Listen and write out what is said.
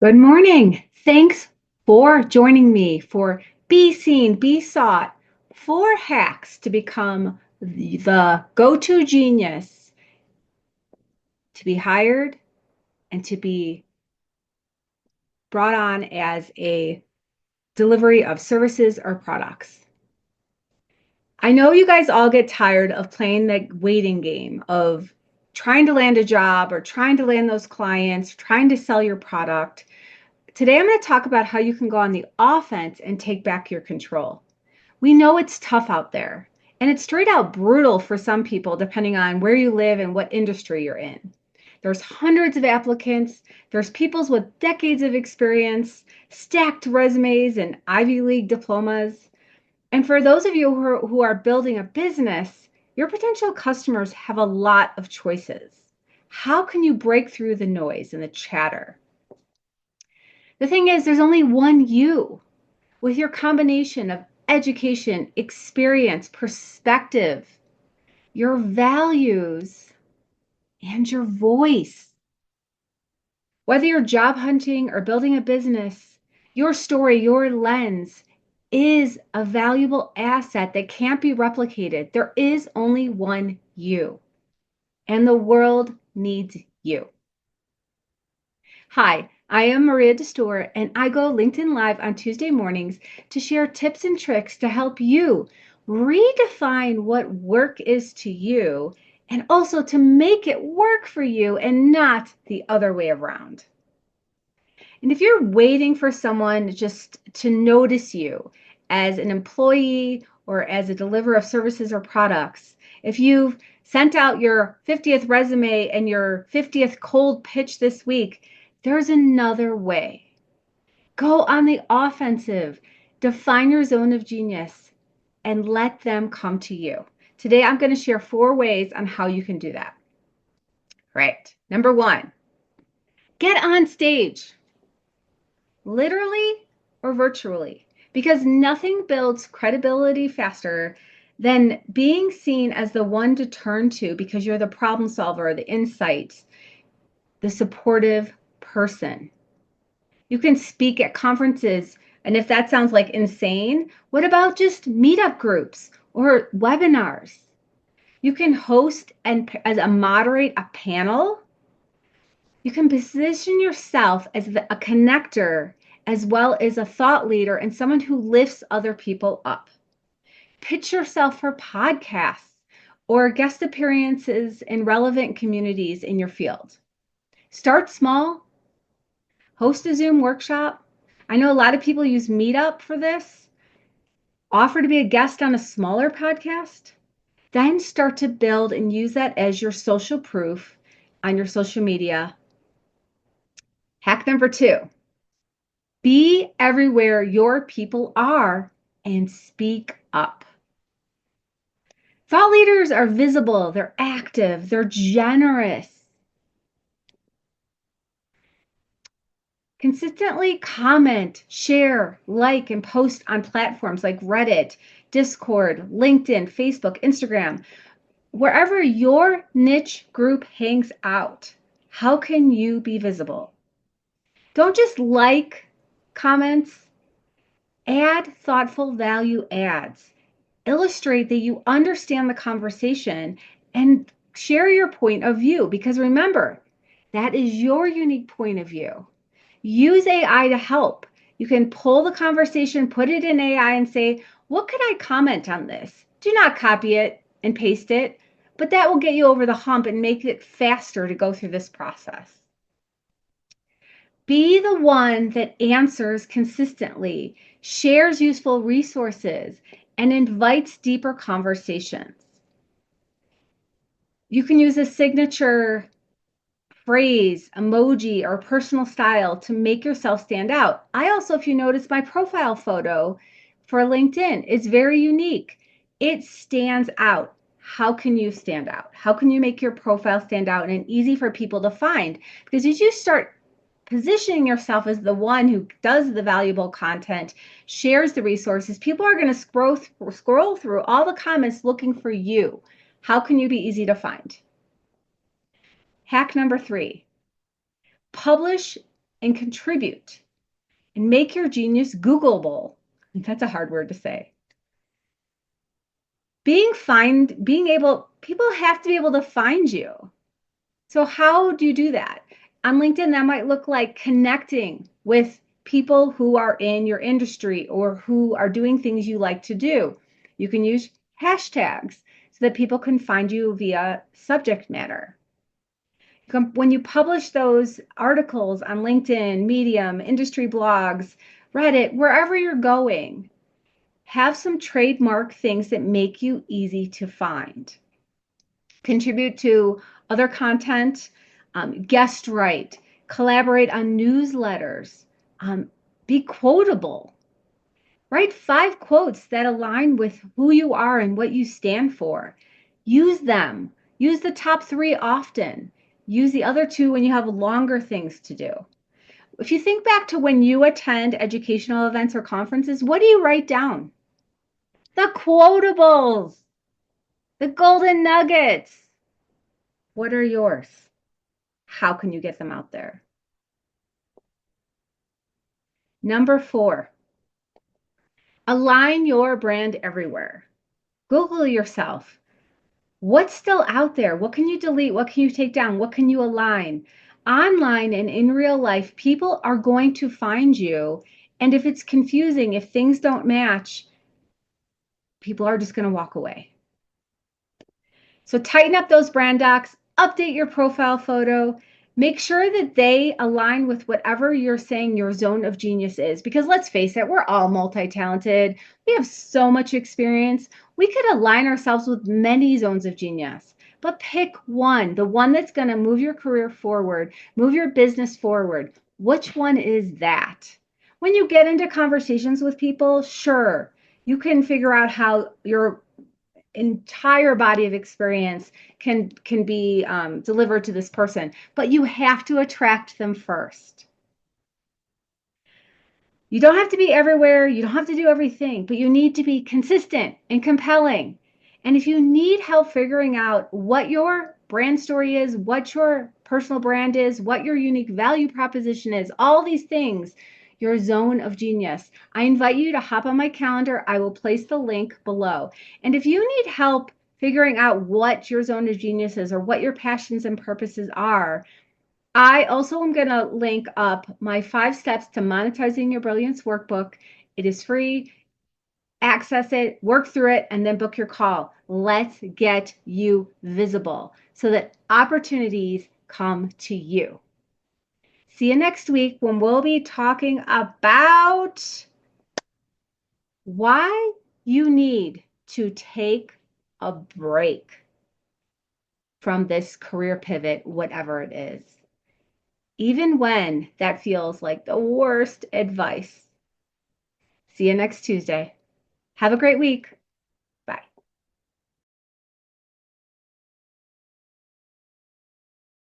Good morning. Thanks for joining me for Be Seen, Be Sought, 4 hacks to become the go-to genius to be hired and to be brought on as a delivery of services or products. I know you guys all get tired of playing the waiting game of trying to land a job or trying to land those clients, trying to sell your product. Today, I'm going to talk about how you can go on the offense and take back your control. We know it's tough out there, and it's straight out brutal for some people, depending on where you live and what industry you're in. There's hundreds of applicants, there's people with decades of experience, stacked resumes, and Ivy League diplomas. And for those of you who are building a business, your potential customers have a lot of choices. How can you break through the noise and the chatter? The thing is, there's only one you with your combination of education, experience, perspective, your values, and your voice. Whether you're job hunting or building a business, your story, your lens is a valuable asset that can't be replicated. There is only one you, and the world needs you. Hi, I am Maria DeStore, and I go LinkedIn Live on Tuesday mornings to share tips and tricks to help you redefine what work is to you and also to make it work for you and not the other way around. And if you're waiting for someone just to notice you as an employee or as a deliverer of services or products, if you've sent out your 50th resume and your 50th cold pitch this week, there's another way. Go on the offensive, define your zone of genius, and let them come to you. Today, I'm going to share 4 ways on how you can do that. Right. Number 1, get on stage, literally or virtually, because nothing builds credibility faster than being seen as the one to turn to because you're the problem solver, the insight, the supportive person. You can speak at conferences. And if that sounds like insane, what about just meetup groups or webinars? You can host and as a moderate a panel. You can position yourself as a connector as well as a thought leader and someone who lifts other people up. Pitch yourself for podcasts or guest appearances in relevant communities in your field. Start small. Host a Zoom workshop. I know a lot of people use Meetup for this. Offer to be a guest on a smaller podcast. Then start to build and use that as your social proof on your social media. Hack number 2, be everywhere your people are and speak up. Thought leaders are visible, they're active, they're generous. Consistently comment, share, like, and post on platforms like Reddit, Discord, LinkedIn, Facebook, Instagram, wherever your niche group hangs out. How can you be visible? Don't just like comments, add thoughtful value adds. Illustrate that you understand the conversation and share your point of view because remember, that is your unique point of view. Use AI to help. You can pull the conversation, put it in AI and say, what could I comment on this? Do not copy it and paste it, but that will get you over the hump and make it faster to go through this process. Be the one that answers consistently, shares useful resources, and invites deeper conversations. You can use a signature phrase, emoji, or personal style to make yourself stand out. I also, if you notice my profile photo for LinkedIn, it's very unique. It stands out. How can you stand out? How can you make your profile stand out and easy for people to find? Because as you start positioning yourself as the one who does the valuable content, shares the resources, people are going to scroll through all the comments looking for you. How can you be easy to find? Hack number 3, publish and contribute and make your genius Googleable. That's a hard word to say. People have to be able to find you. So how do you do that? On LinkedIn, that might look like connecting with people who are in your industry or who are doing things you like to do. You can use hashtags so that people can find you via subject matter. When you publish those articles on LinkedIn, Medium, industry blogs, Reddit, wherever you're going, have some trademark things that make you easy to find. Contribute to other content, guest write, collaborate on newsletters, be quotable. Write 5 quotes that align with who you are and what you stand for. Use them. Use the top 3 often. Use the other 2 when you have longer things to do. If you think back to when you attend educational events or conferences, what do you write down? The quotables, the golden nuggets. What are yours? How can you get them out there? Number 4, align your brand everywhere. Google yourself. What's still out there? What can you delete? What can you take down? What can you align? Online and in real life, people are going to find you. And if it's confusing, if things don't match, people are just going to walk away. So tighten up those brand docs, update your profile photo, make sure that they align with whatever you're saying your zone of genius is. Because let's face it, we're all multi-talented. We have so much experience. We could align ourselves with many zones of genius, but pick one, the one that's going to move your career forward, move your business forward. Which one is that? When you get into conversations with people, sure, you can figure out how your entire body of experience can be delivered to this person, but you have to attract them first. You don't have to be everywhere, you don't have to do everything, but you need to be consistent and compelling. And if you need help figuring out what your brand story is, what your personal brand is, what your unique value proposition is, all these things, your zone of genius, I invite you to hop on my calendar. I will place the link below. And if you need help figuring out what your zone of genius is or what your passions and purposes are, I also am going to link up my 5 steps to monetizing your brilliance workbook. It is free. Access it, work through it, and then book your call. Let's get you visible so that opportunities come to you. See you next week when we'll be talking about why you need to take a break from this career pivot, whatever it is, even when that feels like the worst advice. See you next Tuesday. Have a great week.